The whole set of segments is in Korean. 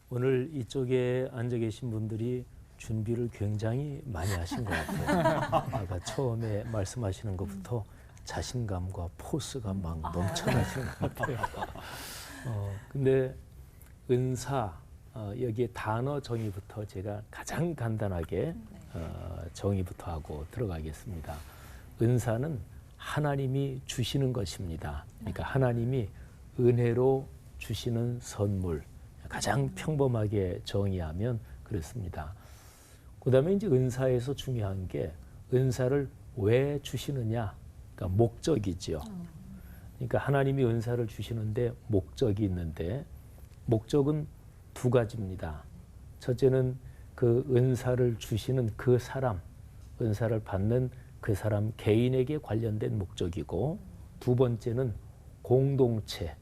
오늘 이쪽에 앉아 계신 분들이 준비를 굉장히 많이 하신 것 같아요. 아까 처음에 말씀하시는 것부터 자신감과 포스가 막 넘쳐나시는 것 같아요. 근데 은사, 여기에 단어 정의부터 제가 가장 간단하게 정의부터 하고 들어가겠습니다. 은사는 하나님이 주시는 것입니다. 그러니까 하나님이 은혜로 주시는 선물, 가장 평범하게 정의하면 그렇습니다. 그 다음에 이제 은사에서 중요한 게 은사를 왜 주시느냐, 그러니까 목적이죠. 그러니까 하나님이 은사를 주시는데 목적이 있는데 목적은 두 가지입니다. 첫째는 그 은사를 주시는 그 사람, 은사를 받는 그 사람 개인에게 관련된 목적이고, 두 번째는 공동체,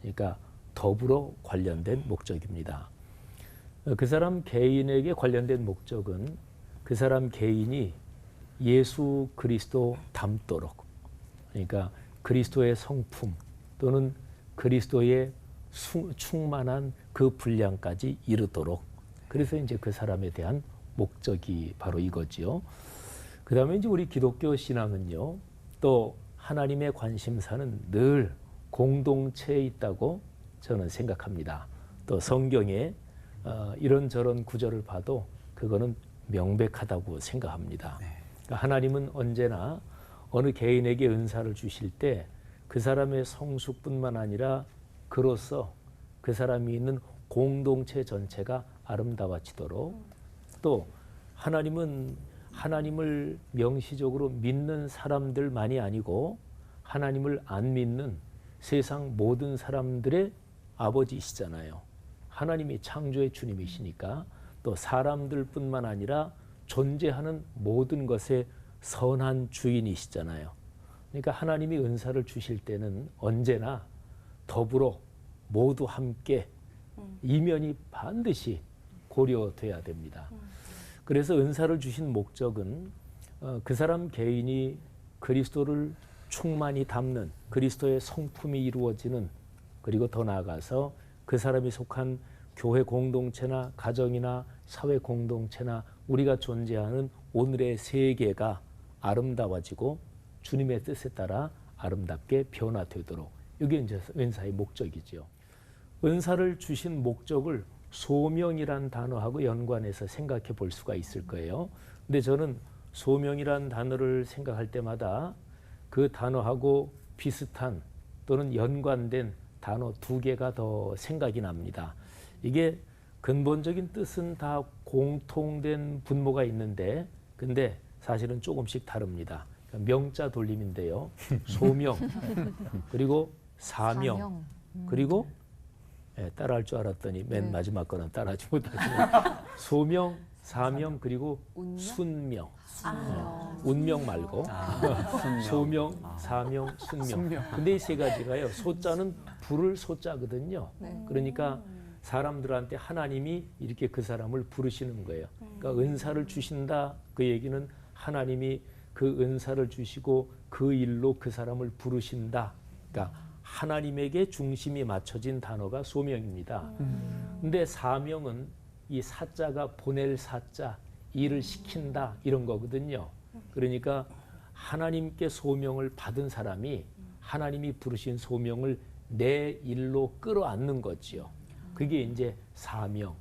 그러니까 더불어 관련된 목적입니다. 그 사람 개인에게 관련된 목적은 그 사람 개인이 예수 그리스도 닮도록, 그러니까 그리스도의 성품 또는 그리스도의 충만한 그 분량까지 이르도록, 그래서 이제 그 사람에 대한 목적이 바로 이거지요. 그 다음에 이제 우리 기독교 신앙은요, 또 하나님의 관심사는 늘 공동체에 있다고 저는 생각합니다. 또 성경에 이런저런 구절을 봐도 그거는 명백하다고 생각합니다. 그러니까 하나님은 언제나 어느 개인에게 은사를 주실 때 그 사람의 성숙뿐만 아니라 그로서 그 사람이 있는 공동체 전체가 아름다워지도록, 또 하나님은 하나님을 명시적으로 믿는 사람들만이 아니고 하나님을 안 믿는 세상 모든 사람들의 아버지이시잖아요. 하나님이 창조의 주님이시니까 또 사람들뿐만 아니라 존재하는 모든 것의 선한 주인이시잖아요. 그러니까 하나님이 은사를 주실 때는 언제나 더불어 모두 함께 이면이 반드시 고려돼야 됩니다. 그래서 은사를 주신 목적은 그 사람 개인이 그리스도를 충만히 담는 그리스도의 성품이 이루어지는, 그리고 더 나아가서 그 사람이 속한 교회 공동체나 가정이나 사회 공동체나 우리가 존재하는 오늘의 세계가 아름다워지고 주님의 뜻에 따라 아름답게 변화되도록, 이게 이제 은사의 목적이죠. 은사를 주신 목적을 소명이란 단어하고 연관해서 생각해 볼 수가 있을 거예요. 근데 저는 소명이란 단어를 생각할 때마다 그 단어하고 비슷한 또는 연관된 단어 두 개가 더 생각이 납니다. 이게 근본적인 뜻은 다 공통된 분모가 있는데 근데 사실은 조금씩 다릅니다. 명자 돌림인데요. 소명, 그리고 사명, 그리고 따라할 줄 알았더니 맨 마지막 거는 따라하지 못하시네요. 소명, 사명, 그리고 순명. 운명 말고 소명, 사명, 순명. 근데 이 세 가지가요, 소자는 부를 소자거든요. 그러니까 사람들한테 하나님이 이렇게 그 사람을 부르시는 거예요. 그러니까 은사를 주신다, 그 얘기는 하나님이 그 은사를 주시고 그 일로 그 사람을 부르신다. 그러니까 하나님에게 중심이 맞춰진 단어가 소명입니다. 근데 사명은 이 사자가 보낼 사자, 일을 시킨다, 이런 거거든요. 그러니까 하나님께 소명을 받은 사람이 하나님이 부르신 소명을 내 일로 끌어안는 거지요. 그게 이제 사명.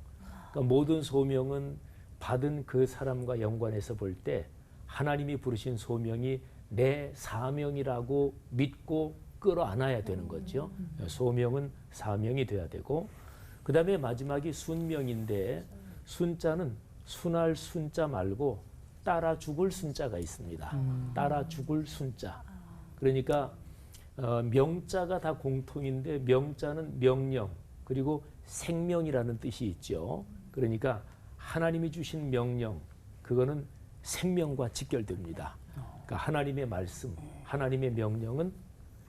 그러니까 모든 소명은 받은 그 사람과 연관해서 볼 때 하나님이 부르신 소명이 내 사명이라고 믿고 끌어안아야 되는 거죠. 소명은 사명이 돼야 되고, 그 다음에 마지막이 순명인데 순자는 순할 순자 말고 따라 죽을 순자가 있습니다. 따라 죽을 순자. 그러니까 명자가 다 공통인데 명자는 명령 그리고 생명이라는 뜻이 있죠. 그러니까 하나님이 주신 명령, 그거는 생명과 직결됩니다. 그러니까 하나님의 말씀, 하나님의 명령은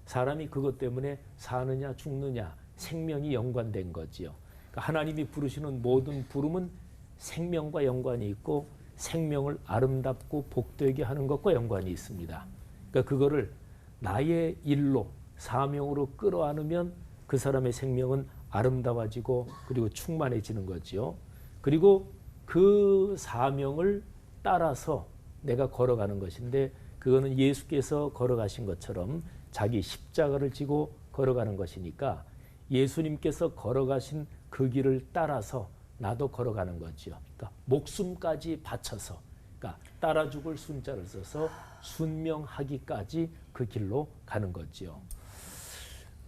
사람이 그것 때문에 사느냐 죽느냐 생명이 연관된 거지요. 그러니까 하나님이 부르시는 모든 부름은 생명과 연관이 있고 생명을 아름답고 복되게 하는 것과 연관이 있습니다. 그러니까 그거를 나의 일로 사명으로 끌어안으면 그 사람의 생명은 아름다워지고 그리고 충만해지는 거죠. 그리고 그 사명을 따라서 내가 걸어가는 것인데 그거는 예수께서 걸어가신 것처럼 자기 십자가를 지고 걸어가는 것이니까 예수님께서 걸어가신 그 길을 따라서 나도 걸어가는 거죠. 그러니까 목숨까지 바쳐서, 그러니까 따라 죽을 순자를 써서 순명하기까지 그 길로 가는 거죠.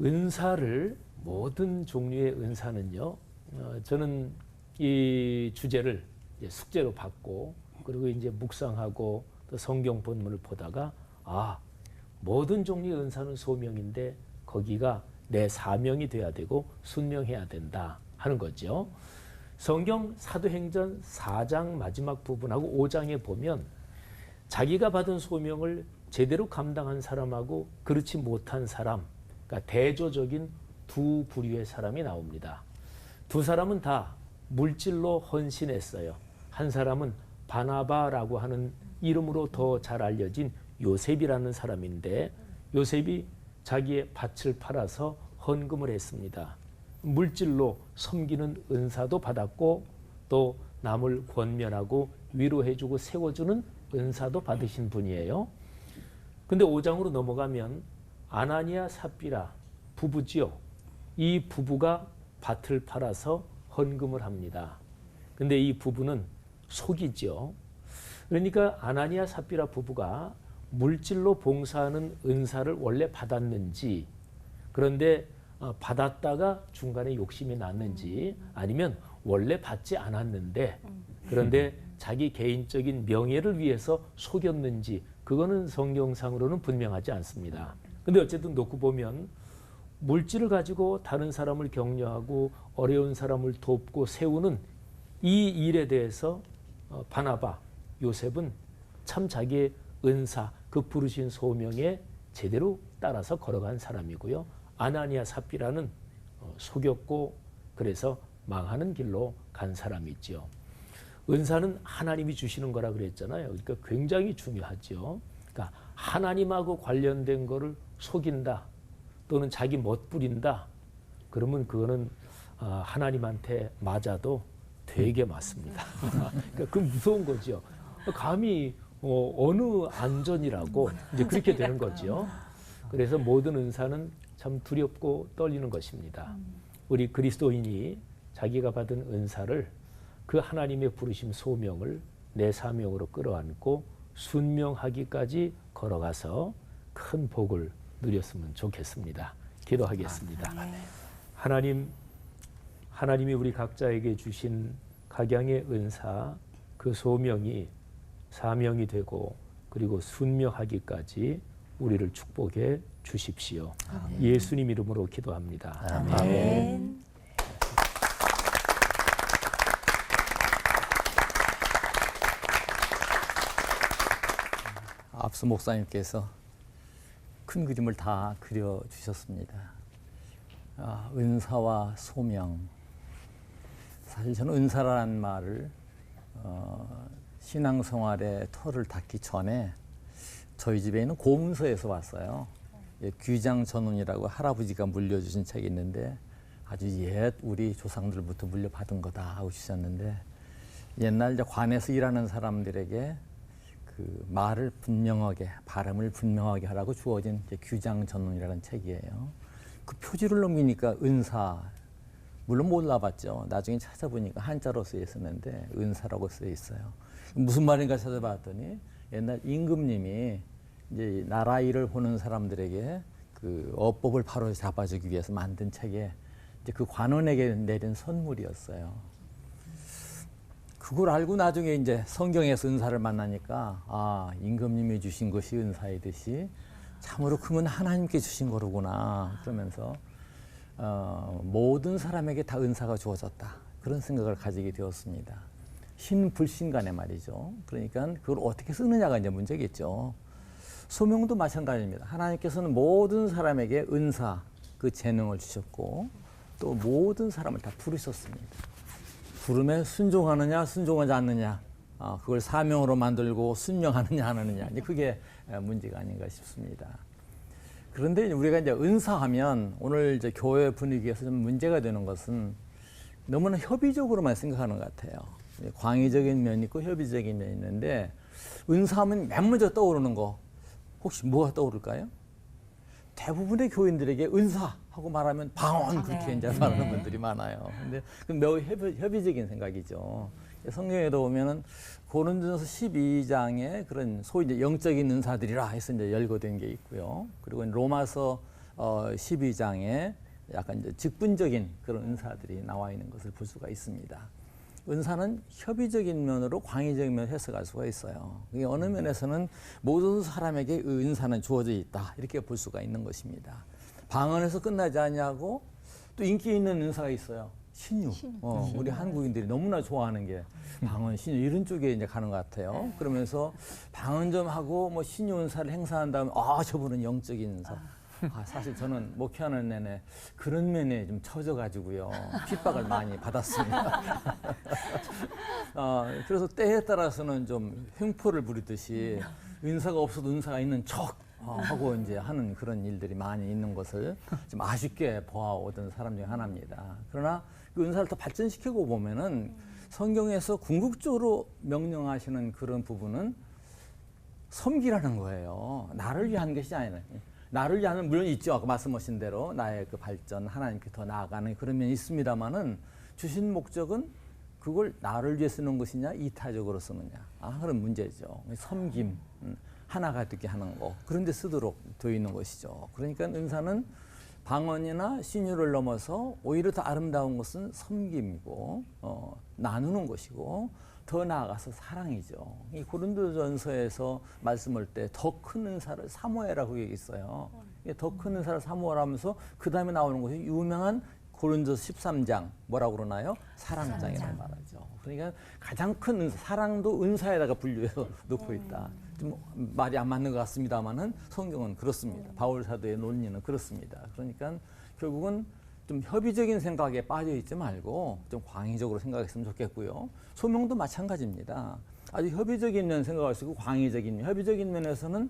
은사를, 모든 종류의 은사는요, 저는 이 주제를 숙제로 받고 그리고 이제 묵상하고 또 성경 본문을 보다가 모든 종류의 은사는 소명인데 거기가 내 사명이 돼야 되고 순명해야 된다 하는 거죠. 성경 사도행전 4장 마지막 부분하고 5장에 보면 자기가 받은 소명을 제대로 감당한 사람하고 그렇지 못한 사람, 그러니까 대조적인 두 부류의 사람이 나옵니다. 두 사람은 다 물질로 헌신했어요. 한 사람은 바나바라고 하는 이름으로 더 잘 알려진 요셉이라는 사람인데 요셉이 자기의 밭을 팔아서 헌금을 했습니다. 물질로 섬기는 은사도 받았고 또 남을 권면하고 위로해주고 세워주는 은사도 받으신 분이에요. 근데 5장으로 넘어가면 아나니아 삽비라 부부지요. 이 부부가 밭을 팔아서 헌금을 합니다. 근데 이 부부는 속이죠. 그러니까 아나니아 삽비라 부부가 물질로 봉사하는 은사를 원래 받았는지, 그런데 받았다가 중간에 욕심이 났는지, 아니면 원래 받지 않았는데 그런데 자기 개인적인 명예를 위해서 속였는지, 그거는 성경상으로는 분명하지 않습니다. 근데 어쨌든 놓고 보면 물질을 가지고 다른 사람을 격려하고 어려운 사람을 돕고 세우는 이 일에 대해서 바나바, 요셉은 참 자기의 은사, 그 부르신 소명에 제대로 따라서 걸어간 사람이고요. 아나니아 삽비라는 속였고 그래서 망하는 길로 간 사람이죠. 은사는 하나님이 주시는 거라 그랬잖아요. 그러니까 굉장히 중요하죠. 그러니까 하나님하고 관련된 거를 속인다 또는 자기 멋부린다, 그러면 그거는 하나님한테 맞아도 되게 맞습니다. 그러니까 그 무서운 거죠. 감히 어느 안전이라고 이제 그렇게 되는 거죠. 그래서 모든 은사는 참 두렵고 떨리는 것입니다. 우리 그리스도인이 자기가 받은 은사를, 그 하나님의 부르심 소명을 내 사명으로 끌어안고 순명하기까지 걸어가서 큰 복을 누렸으면 좋겠습니다. 기도하겠습니다. 하나님이 우리 각자에게 주신 각양의 은사, 그 소명이 사명이 되고 그리고 순명하기까지 우리를 축복해 주십시오. 아멘. 예수님 이름으로 기도합니다. 아멘. 아멘. 앞서 목사님께서 큰 그림을 다 그려주셨습니다. 은사와 소명. 사실 저는 은사라는 말을 신앙생활의 터를 닫기 전에 저희 집에 있는 고문서에서 왔어요. 귀장 전운이라고 할아버지가 물려주신 책이 있는데 아주 옛 우리 조상들부터 물려받은 거다 하고 주셨는데, 옛날 이제 관에서 일하는 사람들에게 그 말을 분명하게, 발음을 분명하게 하라고 주어진 귀장 전운이라는 책이에요. 그 표지를 넘기니까 은사, 물론 몰라봤죠. 나중에 찾아보니까 한자로 쓰여 있었는데 은사라고 쓰여 있어요. 무슨 말인가 찾아봤더니 옛날 임금님이 이제 나라 일을 보는 사람들에게 그 어법을 바로 잡아주기 위해서 만든 책에 이제 그 관원에게 내린 선물이었어요. 그걸 알고 나중에 이제 성경에서 은사를 만나니까 임금님이 주신 것이 은사이듯이 참으로 그건 하나님께 주신 거로구나 그러면서 모든 사람에게 다 은사가 주어졌다, 그런 생각을 가지게 되었습니다. 신불신 간에 말이죠. 그러니까 그걸 어떻게 쓰느냐가 이제 문제겠죠. 소명도 마찬가지입니다. 하나님께서는 모든 사람에게 은사, 그 재능을 주셨고 또 모든 사람을 다 부르셨습니다. 부름에 순종하느냐 순종하지 않느냐, 그걸 사명으로 만들고 순명하느냐 안 하느냐, 이제 그게 문제가 아닌가 싶습니다. 그런데 우리가 이제 은사하면 오늘 이제 교회 분위기에서 좀 문제가 되는 것은 너무나 협의적으로만 생각하는 것 같아요. 광의적인 면이 있고 협의적인 면이 있는데 은사하면 맨 먼저 떠오르는 거 혹시 뭐가 떠오를까요? 대부분의 교인들에게 은사하고 말하면 방언 그렇게 이제 말하는 분들이 많아요. 근데 그 매우 협의적인 생각이죠. 성경에도 보면은 고린도전서 12장에 그런 소위 이제 영적인 은사들이라 해서 이제 열거된 게 있고요. 그리고 로마서 12장에 약간 이제 직분적인 그런 은사들이 나와 있는 것을 볼 수가 있습니다. 은사는 협의적인 면으로 광의적인 면을 해석할 수가 있어요. 이게 어느 면에서는 모든 사람에게 은사는 주어져 있다 이렇게 볼 수가 있는 것입니다. 방언에서 끝나지 않냐고 또 인기 있는 은사가 있어요. 신유. 우리 한국인들이 너무나 좋아하는 게 방언, 신유 이런 쪽에 이제 가는 것 같아요. 그러면서 방언 좀 하고 뭐 신유 은사를 행사한 다음에 저분은 영적인 은사. 사실 저는 목회하는 내내 그런 면에 좀 처져가지고요. 핍박을 많이 받았습니다. 그래서 때에 따라서는 좀 횡포를 부리듯이 은사가 없어도 은사가 있는 척 하고 이제 하는 그런 일들이 많이 있는 것을 좀 아쉽게 보아오던 사람 중에 하나입니다. 그러나 그 은사를 더 발전시키고 보면은 성경에서 궁극적으로 명령하시는 그런 부분은 섬기라는 거예요. 나를 위한 것이 아니라. 나를 위한 물론 있죠. 아까 말씀하신 대로 나의 그 발전, 하나님께 더 나아가는 그런 면이 있습니다만은 주신 목적은 그걸 나를 위해 쓰는 것이냐, 이타적으로 쓰느냐. 그런 문제죠. 섬김, 하나가 되게 하는 거. 그런 데 쓰도록 되어 있는 것이죠. 그러니까 은사는 방언이나 신유를 넘어서 오히려 더 아름다운 것은 섬김이고, 나누는 것이고, 더 나아가서 사랑이죠. 이 고린도전서에서 말씀할 때 더 큰 은사를 사모해라고 얘기 있어요. 더 큰 은사를 사모하라면서 그 다음에 나오는 것이 유명한 고린도서 13장 뭐라고 그러나요? 사랑장이라고 말하죠. 그러니까 가장 큰 은사, 사랑도 은사에다가 분류해서 놓고 있다. 좀 말이 안 맞는 것 같습니다만은 성경은 그렇습니다. 바울 사도의 논리는 그렇습니다. 그러니까 결국은 좀 협의적인 생각에 빠져 있지 말고 좀 광의적으로 생각했으면 좋겠고요. 소명도 마찬가지입니다. 아주 협의적인 면 생각할 수 있고 광의적인 면, 협의적인 면에서는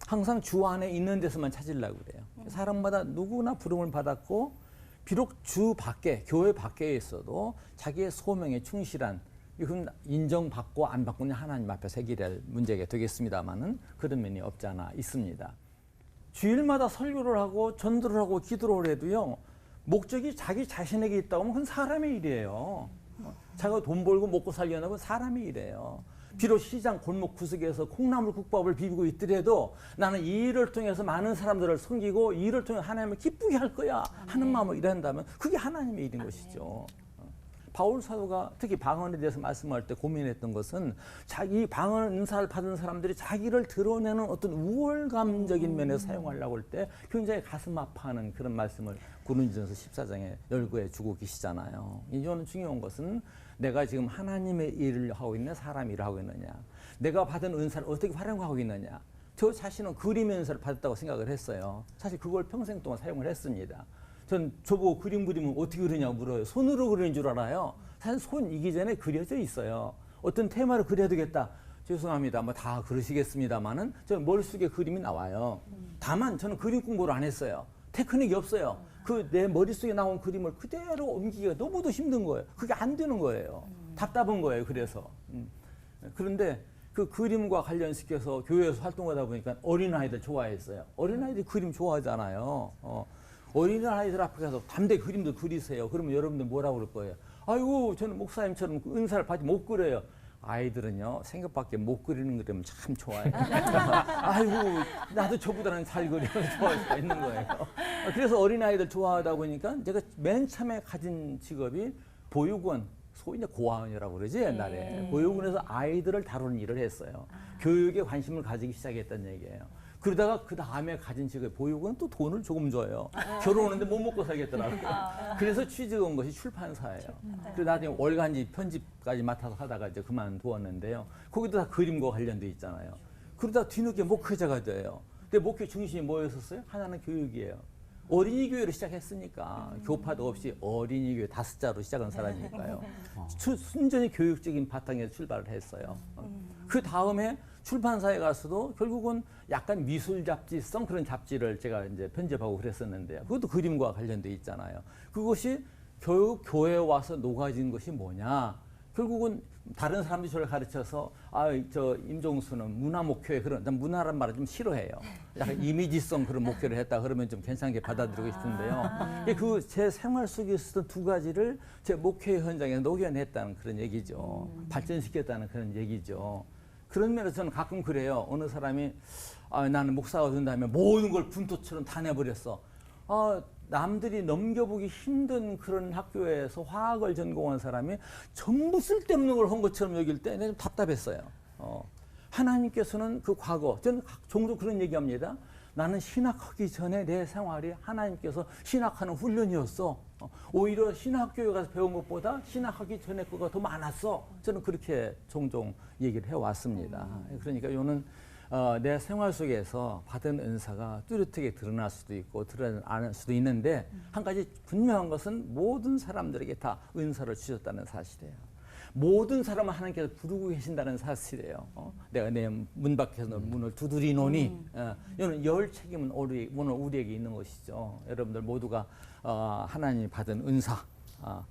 항상 주 안에 있는 데서만 찾으려고 그래요. 사람마다 누구나 부름을 받았고 비록 주 밖에, 교회 밖에 있어도 자기의 소명에 충실한 이건 인정받고 안 받고는 하나님 앞에 해결할 문제가 되겠습니다만은 그런 면이 없지 않아 있습니다. 주일마다 설교를 하고 전도를 하고 기도를 해도요. 목적이 자기 자신에게 있다고 하면 그건 사람의 일이에요. 자기가 돈 벌고 먹고 살려는 건 사람의 일이에요. 비록 시장 골목 구석에서 콩나물 국밥을 비비고 있더라도 나는 이 일을 통해서 많은 사람들을 섬기고 이 일을 통해 하나님을 기쁘게 할 거야 하는 마음으로 일한다면 그게 하나님의 일인 것이죠. 바울 사도가 특히 방언에 대해서 말씀할 때 고민했던 것은 자기 방언 은사를 받은 사람들이 자기를 드러내는 어떤 우월감적인 면에서 사용하려고 할 때 굉장히 가슴 아파하는 그런 말씀을 고린도전서 14장에 열거해 주고 계시잖아요. 이거는 중요한 것은 내가 지금 하나님의 일을 하고 있느냐 사람 일을 하고 있느냐 내가 받은 은사를 어떻게 활용하고 있느냐 저 자신은 그림의 은사를 받았다고 생각을 했어요. 사실 그걸 평생 동안 사용을 했습니다. 전 저보고 그림 그리면 어떻게 그리냐고 물어요. 손으로 그리는 줄 알아요. 사실 손 이기 전에 그려져 있어요. 어떤 테마를 그려야 되겠다. 죄송합니다. 뭐 다 그러시겠습니다만은 저는 머릿속에 그림이 나와요. 다만 저는 그림 공부를 안 했어요. 테크닉이 없어요. 그 내 머릿속에 나온 그림을 그대로 옮기기가 너무도 힘든 거예요. 그게 안 되는 거예요. 답답한 거예요. 그래서. 그런데 그 그림과 관련시켜서 교회에서 활동하다 보니까 어린아이들 좋아했어요. 어린아이들이 그림 좋아하잖아요. 어린아이들 앞에 가서 담대 그림도 그리세요. 그러면 여러분들 뭐라고 그럴 거예요? 아이고 저는 목사님처럼 은사를 받지 못 그려요. 아이들은요 생각밖에 못 그리는 그림은 참 좋아해요. 아이고 나도 저보다는 잘 그리는 좋아할 수가 있는 거예요. 그래서 어린아이들 좋아하다 보니까 제가 맨 처음에 가진 직업이 보육원 소위 이제 고아원이라고 그러지 옛날에 보육원에서 아이들을 다루는 일을 했어요. 교육에 관심을 가지기 시작했다는 얘기예요. 그러다가 그 다음에 가진 직업 보육은 또 돈을 조금 줘요. 결혼하는데 못 먹고 살겠더라고요. 그래서 취직한 것이 출판사예요. 그래서 나중에 월간지 편집까지 맡아서 하다가 이제 그만두었는데요. 거기도 다 그림과 관련돼 있잖아요. 그러다 뒤늦게 목회자가 돼요. 근데 목회 중심이 뭐였었어요? 하나는 교육이에요. 어린이 교회로 시작했으니까 교파도 없이 어린이 교회 5자로 시작한 사람이니까요. 순전히 교육적인 바탕에서 출발을 했어요. 그 다음에 출판사에 가서도 결국은 약간 미술 잡지성 그런 잡지를 제가 이제 편집하고 그랬었는데 그것도 그림과 관련돼 있잖아요. 그것이 교회에 와서 녹아진 것이 뭐냐? 결국은 다른 사람들이 저를 가르쳐서 저 임종수는 문화 목표에 그런 난 문화란 말을 좀 싫어해요. 약간 이미지성 그런 목표를 했다 그러면 좀 괜찮게 받아들이고 싶은데요. 그 제 생활 속에 있었던 두 가지를 제 목회 현장에 녹여냈다는 그런 얘기죠. 발전시켰다는 그런 얘기죠. 그런 면에서 저는 가끔 그래요. 어느 사람이 나는 목사가 된다면 모든 걸 분토처럼 다 내버렸어. 남들이 넘겨보기 힘든 그런 학교에서 화학을 전공한 사람이 전부 쓸데없는 걸 한 것처럼 여길 때 내가 좀 답답했어요. 하나님께서는 그 과거, 저는 종종 그런 얘기합니다. 나는 신학하기 전에 내 생활이 하나님께서 신학하는 훈련이었어. 오히려 신학교에 가서 배운 것보다 신학하기 전에 거가 더 많았어. 저는 그렇게 종종 얘기를 해왔습니다. 그러니까 이거는 내 생활 속에서 받은 은사가 뚜렷하게 드러날 수도 있고 드러나지 않을 수도 있는데 한 가지 분명한 것은 모든 사람들에게 다 은사를 주셨다는 사실이에요. 모든 사람을 하나님께서 부르고 계신다는 사실이에요. 내가 내 문 밖에서 문을 두드리노니 이거는 열 책임은 오늘 우리에게 있는 것이죠. 여러분들 모두가 하나님이 받은 은사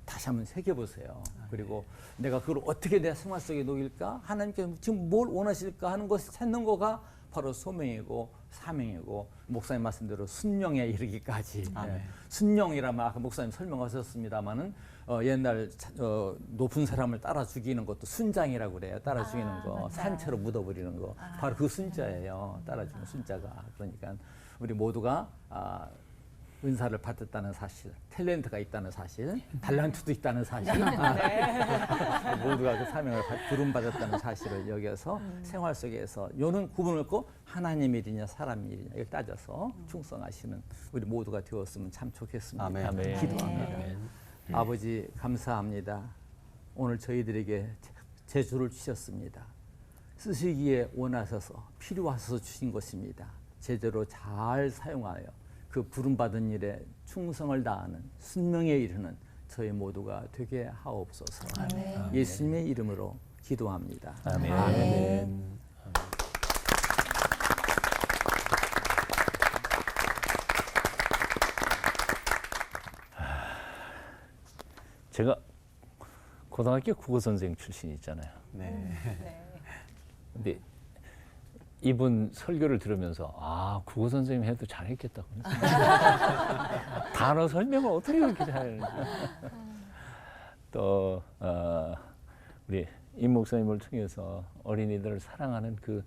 다시 한번 새겨보세요. 그리고 내가 그걸 어떻게 내 생활 속에 녹일까? 하나님께서 지금 뭘 원하실까 하는 것을 찾는 거가 바로 소명이고 사명이고 목사님 말씀대로 순령에 이르기까지. 순령이라면 아까 목사님 설명하셨습니다마는 옛날 높은 사람을 따라 죽이는 것도 순장이라고 그래요. 따라 죽이는 거, 산채로 묻어버리는 거. 바로 그 순자예요. 따라 죽는 순자가. 그러니까 우리 모두가 은사를 받았다는 사실, 탤런트가 있다는 사실, 달란트도 있다는 사실, 모두가 그 사명을 부름받았다는 사실을 여겨서 생활 속에서 요는 구분을 없고 하나님 일이냐 사람 일이냐 이걸 따져서 충성하시는 우리 모두가 되었으면 참 좋겠습니다. 아멘. 기도합니다. 아멘. 아버지 감사합니다. 오늘 저희들에게 제주를 주셨습니다. 쓰시기에 원하셔서 필요하셔서 주신 것입니다. 제대로 잘 사용하여 그 부름받은 일에 충성을 다하는 순명에 이르는 저희 모두가 되게 하옵소서. 아멘. 예수님의 이름으로 기도합니다. 아멘. 아멘. 제가 고등학교 국어 선생 출신이잖아요. 네. 근데 이분 설교를 들으면서 국어 선생님 해도 잘했겠다고 단어 설명을 어떻게 그렇게 잘하는지. 또 우리 임 목사님을 통해서 어린이들을 사랑하는 그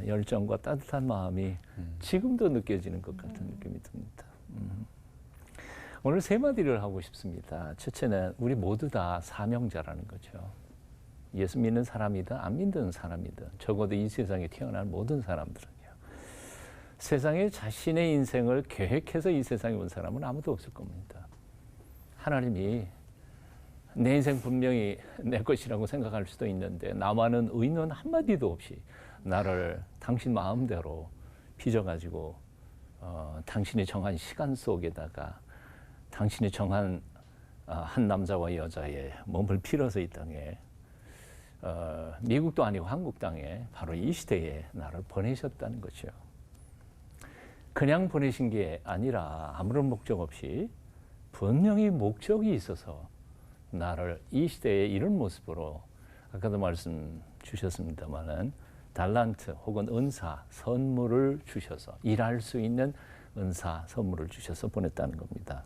열정과 따뜻한 마음이 지금도 느껴지는 것 같은 느낌이 듭니다. 오늘 세 마디를 하고 싶습니다. 첫째는 우리 모두 다 사명자라는 거죠. 예수 믿는 사람이든 안 믿는 사람이든 적어도 이 세상에 태어난 모든 사람들은요. 세상에 자신의 인생을 계획해서 이 세상에 온 사람은 아무도 없을 겁니다. 하나님이 내 인생 분명히 내 것이라고 생각할 수도 있는데 나만은 의논 한마디도 없이 나를 당신 마음대로 빚어가지고 당신이 정한 시간 속에다가 당신이 정한 한 남자와 여자의 몸을 빌어서 이 땅에 미국도 아니고 한국 땅에 바로 이 시대에 나를 보내셨다는 거죠. 그냥 보내신 게 아니라 아무런 목적 없이 분명히 목적이 있어서 나를 이 시대에 이런 모습으로 아까도 말씀 주셨습니다마는 달란트 혹은 은사, 선물을 주셔서 일할 수 있는 은사, 선물을 주셔서 보냈다는 겁니다.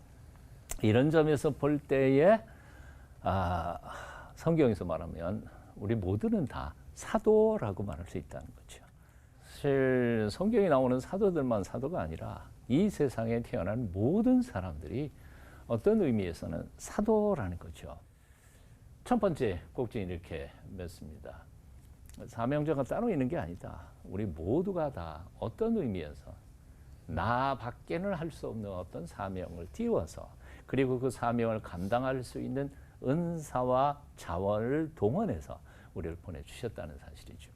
이런 점에서 볼 때에 성경에서 말하면 우리 모두는 다 사도라고 말할 수 있다는 거죠. 사실 성경에 나오는 사도들만 사도가 아니라 이 세상에 태어난 모든 사람들이 어떤 의미에서는 사도라는 거죠. 첫 번째 꼭지는 이렇게 맺습니다. 사명자가 따로 있는 게 아니다. 우리 모두가 다 어떤 의미에서 나 밖에는 할 수 없는 어떤 사명을 띄워서 그리고 그 사명을 감당할 수 있는 은사와 자원을 동원해서 우리를 보내주셨다는 사실이죠.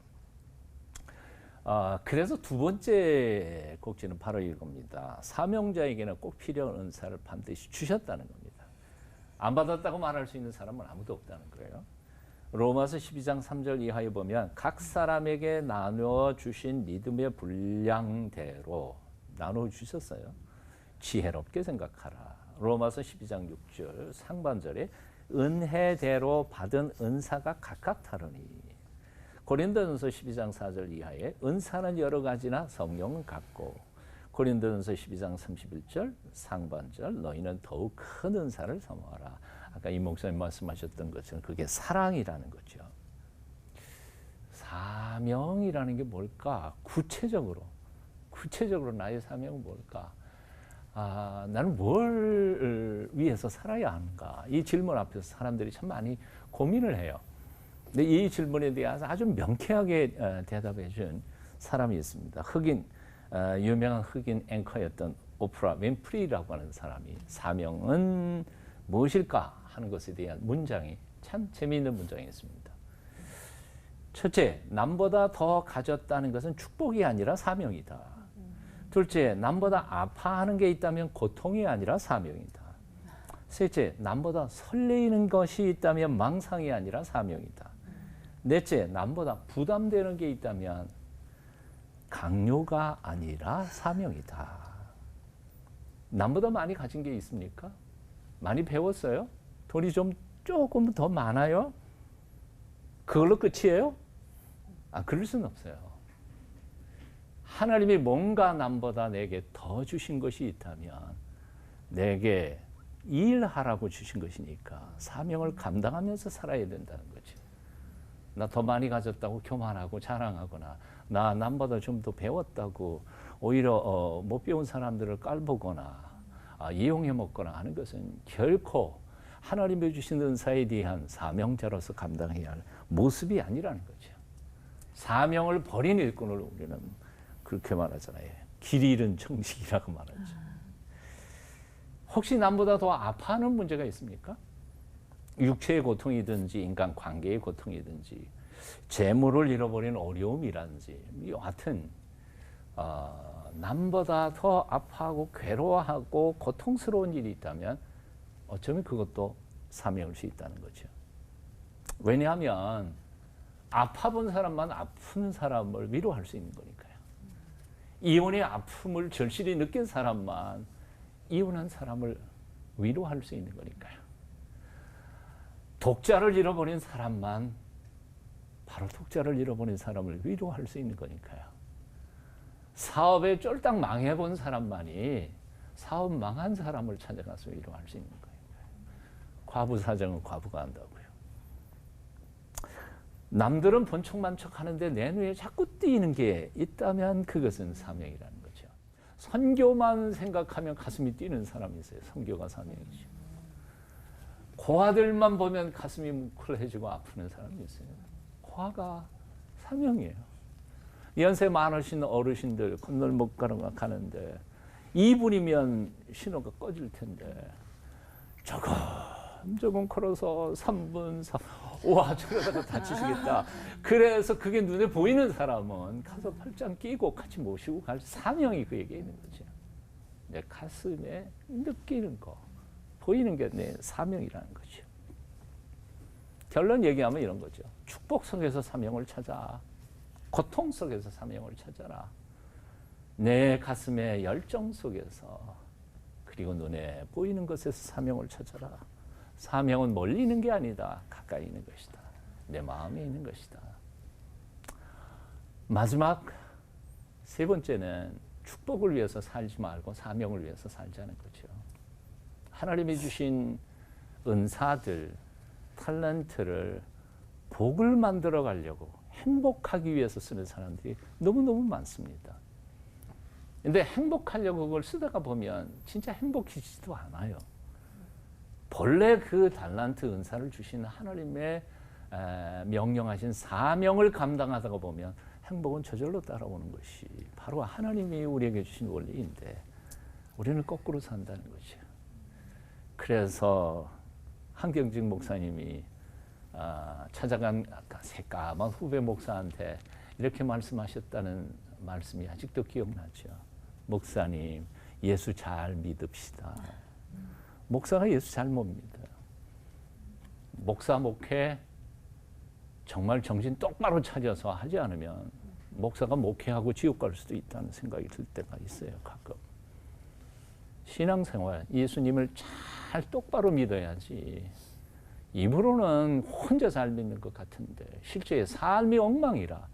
그래서 두 번째 꼭지는 바로 이겁니다. 사명자에게는 꼭 필요한 은사를 반드시 주셨다는 겁니다. 안 받았다고 말할 수 있는 사람은 아무도 없다는 거예요. 로마서 12장 3절 이하에 보면 각 사람에게 나누어 주신 믿음의 분량대로 나누어 주셨어요. 지혜롭게 생각하라. 로마서 12장 6절 상반절에 은혜대로 받은 은사가 각각 다르니. 고린도전서 12장 4절 이하에 은사는 여러 가지나 성령은 같고. 고린도전서 12장 31절 상반절 너희는 더욱 큰 은사를 사모하라. 아까 이 목사님 말씀하셨던 것처럼 그게 사랑이라는 거죠. 사명이라는 게 뭘까? 구체적으로 나의 사명은 뭘까? 나는 뭘 위해서 살아야 하는가? 이 질문 앞에서 사람들이 참 많이 고민을 해요. 근데 이 질문에 대해서 아주 명쾌하게 대답해 준 사람이 있습니다. 유명한 흑인 앵커였던 오프라 윈프리라고 하는 사람이 사명은 무엇일까 하는 것에 대한 문장이 참 재미있는 문장이 있습니다. 첫째, 남보다 더 가졌다는 것은 축복이 아니라 사명이다. 둘째, 남보다 아파하는 게 있다면 고통이 아니라 사명이다. 셋째, 남보다 설레이는 것이 있다면 망상이 아니라 사명이다. 넷째, 남보다 부담되는 게 있다면 강요가 아니라 사명이다. 남보다 많이 가진 게 있습니까? 많이 배웠어요? 돈이 조금 더 많아요? 그걸로 끝이에요? 그럴 수는 없어요. 하나님이 뭔가 남보다 내게 더 주신 것이 있다면 내게 일하라고 주신 것이니까 사명을 감당하면서 살아야 된다는 거지. 나 더 많이 가졌다고 교만하고 자랑하거나 나 남보다 좀 더 배웠다고 오히려 못 배운 사람들을 깔보거나 이용해 먹거나 하는 것은 결코 하나님이 주신 은사에 대한 사명자로서 감당해야 할 모습이 아니라는 거죠. 사명을 버린 일꾼을 우리는 그렇게 말하잖아요. 길 잃은 정식이라고 말하죠. 혹시 남보다 더 아파하는 문제가 있습니까? 육체의 고통이든지 인간 관계의 고통이든지 재물을 잃어버린 어려움이라든지 여하튼 남보다 더 아파하고 괴로워하고 고통스러운 일이 있다면 어쩌면 그것도 사명일 수 있다는 거죠. 왜냐하면 아파본 사람만 아픈 사람을 위로할 수 있는 거니까요. 이혼의 아픔을 절실히 느낀 사람만 이혼한 사람을 위로할 수 있는 거니까요. 독자를 잃어버린 사람만 바로 독자를 잃어버린 사람을 위로할 수 있는 거니까요. 사업에 쫄딱 망해본 사람만이 사업 망한 사람을 찾아가서 위로할 수 있는 거예요. 과부 사정은 과부가 한다고요. 남들은 번쩍만척 하는데 내 눈에 자꾸 띄는 게 있다면 그것은 사명이라는 거죠. 선교만 생각하면 가슴이 뛰는 사람이 있어요. 선교가 사명이죠. 고아들만 보면 가슴이 뭉클해지고 아프는 사람이 있어요. 고아가 사명이에요. 연세 많으신 어르신들 건널목 가는데 2분이면 신호가 꺼질 텐데 조금 걸어서 3분, 4분, 와 저러다가 다치시겠다. 그래서 그게 눈에 보이는 사람은 가서 팔짱 끼고 같이 모시고 갈 사명이 그에게 있는 거죠. 내 가슴에 느끼는 거, 보이는 게 내 사명이라는 거죠. 결론 얘기하면 이런 거죠. 축복 속에서 사명을 찾아. 고통 속에서 사명을 찾아라. 내 가슴의 열정 속에서 그리고 눈에 보이는 것에서 사명을 찾아라. 사명은 멀리 있는 게 아니다. 가까이 있는 것이다. 내 마음에 있는 것이다. 마지막 세 번째는 축복을 위해서 살지 말고 사명을 위해서 살자는 거죠. 하나님이 주신 은사들, 탤런트를 복을 만들어 가려고 행복하기 위해서 쓰는 사람들이 너무너무 많습니다. 근데 행복하려고 그걸 쓰다가 보면 진짜 행복해지지도 않아요. 본래 그 달란트 은사를 주신 하나님의 명령하신 사명을 감당하다가 보면 행복은 저절로 따라오는 것이 바로 하나님이 우리에게 주신 원리인데 우리는 거꾸로 산다는 거죠. 그래서 한경직 목사님이 찾아간 아까 새까만 후배 목사한테 이렇게 말씀하셨다는 말씀이 아직도 기억나죠. 목사님, 예수 잘 믿읍시다. 목사가 예수 잘 못 믿어요. 목사 목회 정말 정신 똑바로 차려서 하지 않으면 목사가 목회하고 지옥 갈 수도 있다는 생각이 들 때가 있어요. 가끔. 신앙생활, 예수님을 잘 똑바로 믿어야지. 입으로는 혼자 잘 믿는 것 같은데 실제 삶이 엉망이라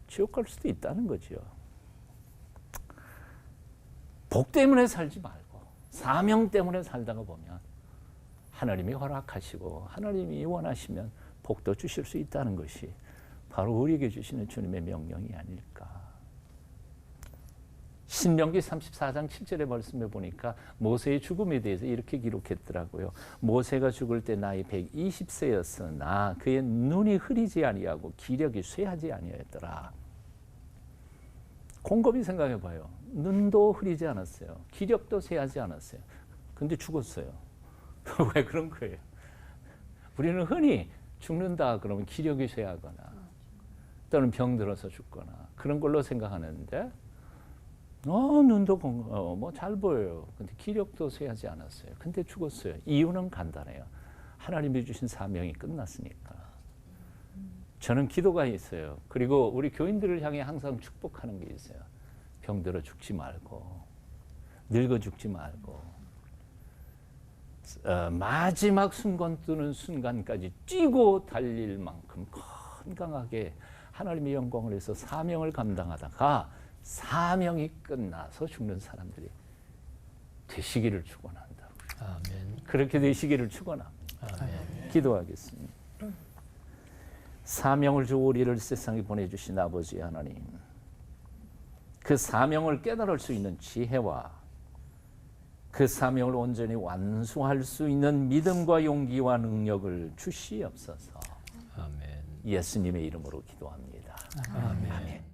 지옥 갈 수도 있다는 거죠. 복 때문에 살지 말고 사명 때문에 살다가 보면 하나님이 허락하시고 하나님이 원하시면 복도 주실 수 있다는 것이 바로 우리에게 주시는 주님의 명령이 아닐까. 신명기 34장 7절의 말씀에 보니까 모세의 죽음에 대해서 이렇게 기록했더라고요. 모세가 죽을 때 나이 120세였으나 그의 눈이 흐리지 아니하고 기력이 쇠하지 아니하였더라. 곰곰이 생각해 봐요. 눈도 흐리지 않았어요. 기력도 쇠하지 않았어요. 근데 죽었어요. 왜 그런 거예요? 우리는 흔히 죽는다 그러면 기력이 쇠하거나 또는 병들어서 죽거나 그런 걸로 생각하는데 눈도 뭐 잘 보여요. 근데 기력도 쇠하지 않았어요. 근데 죽었어요. 이유는 간단해요. 하나님이 주신 사명이 끝났으니까. 저는 기도가 있어요. 그리고 우리 교인들을 향해 항상 축복하는 게 있어요. 병들어 죽지 말고 늙어 죽지 말고 마지막 순간 뜨는 순간까지 뛰고 달릴 만큼 건강하게 하나님의 영광을 위해서 사명을 감당하다가 사명이 끝나서 죽는 사람들이 되시기를 축원한다. 아멘. 그렇게 되시기를 축원합니다. 아멘. 기도하겠습니다. 사명을 주고 우리를 세상에 보내주신 아버지 하나님, 그 사명을 깨달을 수 있는 지혜와 그 사명을 온전히 완수할 수 있는 믿음과 용기와 능력을 주시옵소서. 아멘. 예수님의 이름으로 기도합니다. 아멘. 아멘.